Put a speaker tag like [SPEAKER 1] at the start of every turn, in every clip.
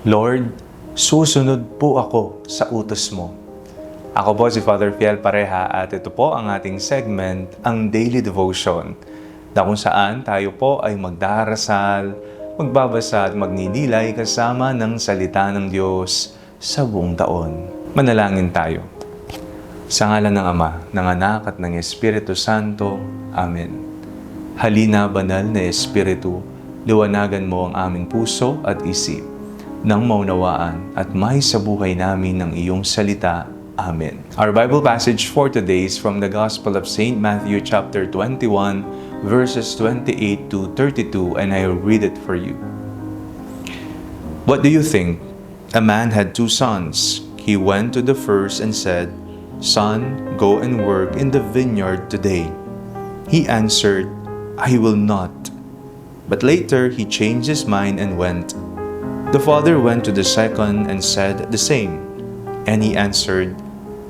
[SPEAKER 1] Lord, susunod po ako sa utos mo. Ako po si Father Fiel Pareha at ito po ang ating segment, ang Daily Devotion, na kung saan tayo po ay magdarasal, magbabasa at magninilay kasama ng salita ng Diyos sa buong taon. Manalangin tayo. Sa ngalan ng Ama, ng Anak at ng Espiritu Santo. Amen. Halina, banal na Espiritu, liwanagan mo ang aming puso at isip, nang maunawaan at may sa buhay namin ng iyong salita. Amen. Our Bible passage for today is from the Gospel of St. Matthew chapter 21, verses 28 to 32, and I will read it for you. What do you think? A man had 2 sons. He went to the first and said, "Son, go and work in the vineyard today." He answered, "I will not." But later he changed his mind and went. The father went to the second and said the same. And he answered,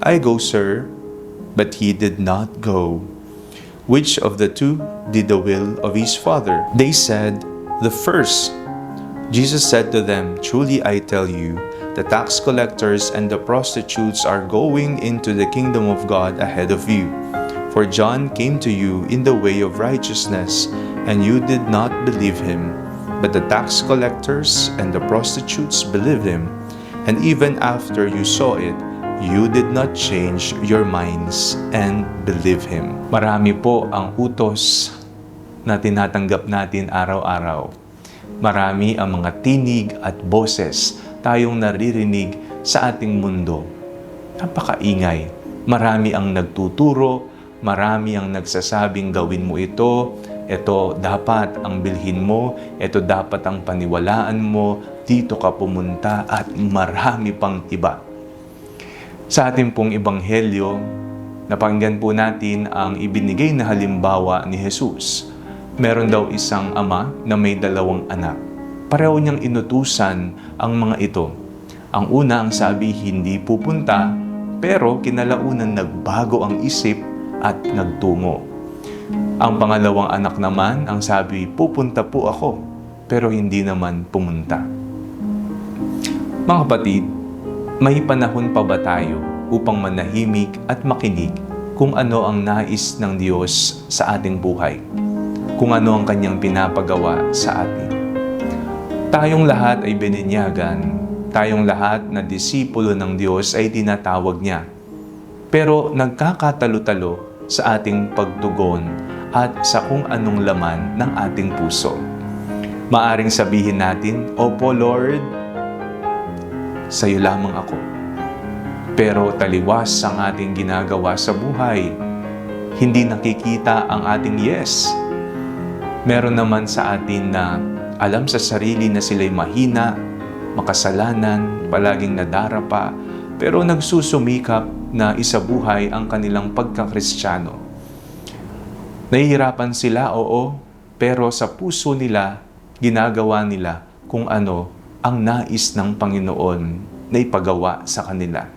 [SPEAKER 1] "I go, sir." But he did not go. Which of the 2 did the will of his father? They said, "The first." Jesus said to them, "Truly I tell you, the tax collectors and the prostitutes are going into the kingdom of God ahead of you. For John came to you in the way of righteousness, and you did not believe him. But the tax collectors and the prostitutes believed him. And even after you saw it, you did not change your minds and believe him." Marami po ang utos na tinatanggap natin araw-araw. Marami ang mga tinig at boses tayong naririnig sa ating mundo. Napakaingay. Marami ang nagtuturo, marami ang nagsasabing gawin mo ito dapat ang bilhin mo, ito dapat ang paniwalaan mo, dito ka pumunta at marami pang iba. Sa ating pong ebanghelyo, napakinggan po natin ang ibinigay na halimbawa ni Jesus. Meron daw isang ama na may 2 anak. Pareho niyang inutusan ang mga ito. Ang una ang sabi, hindi pupunta, pero kinalaunan nagbago ang isip at nagtungo. Ang pangalawang anak naman, ang sabi, pupunta po ako, pero hindi naman pumunta. Mga kapatid, may panahon pa ba tayo upang manahimik at makinig kung ano ang nais ng Diyos sa ating buhay? Kung ano ang Kanyang pinapagawa sa atin? Tayong lahat ay bininyagan, tayong lahat na disipulo ng Diyos ay tinatawag niya. Pero nagkakatalo-talo sa ating pagtugon at sa kung anong laman ng ating puso. Maaring sabihin natin, "Opo Lord, sa'yo lamang ako." Pero taliwas ang ating ginagawa sa buhay. Hindi nakikita ang ating yes. Meron naman sa atin na alam sa sarili na sila'y mahina, makasalanan, palaging nadarapa, pero nagsusumikap na isabuhay ang kanilang pagkakristyano. Nahihirapan sila, oo, pero sa puso nila, ginagawa nila kung ano ang nais ng Panginoon na ipagawa sa kanila.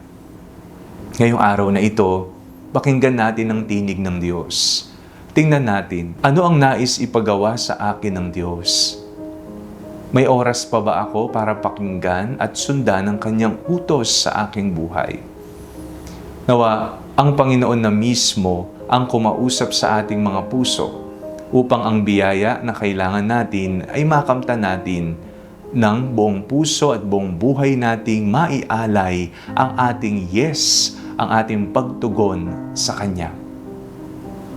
[SPEAKER 1] Ngayong araw na ito, pakinggan natin ang tinig ng Diyos. Tingnan natin, ano ang nais ipagawa sa akin ng Diyos? May oras pa ba ako para pakinggan at sundan ang Kanyang utos sa aking buhay? Nawa, ang Panginoon na mismo ang kumausap sa ating mga puso upang ang biyaya na kailangan natin ay makamtan natin ng buong puso at buong buhay nating maialay ang ating yes, ang ating pagtugon sa Kanya.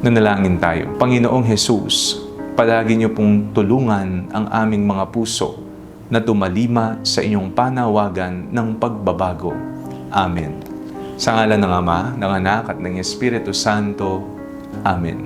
[SPEAKER 1] Nanalangin tayo. Panginoong Jesus, palagi niyo pong tulungan ang aming mga puso na tumalima sa inyong panawagan ng pagbabago. Amen. Sa ngalan ng Ama, ng Anak at ng Espiritu Santo. Amen.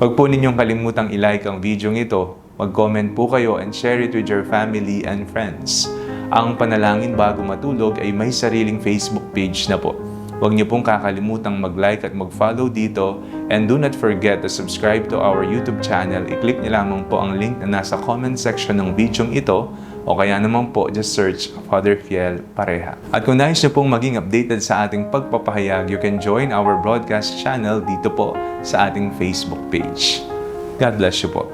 [SPEAKER 1] Huwag po ninyong kalimutang i-like ang video ito. Mag-comment po kayo and share it with your family and friends. Ang Panalangin Bago Matulog ay may sariling Facebook page na po. Huwag niyo pong kakalimutang mag-like at mag-follow dito, and do not forget to subscribe to our YouTube channel. I-click niyo lamang po ang link na nasa comment section ng video ito, o kaya naman po just search Father Fiel Pareha. At kung nais niyo pong maging updated sa ating pagpapahayag, you can join our broadcast channel dito po sa ating Facebook page. God bless you po.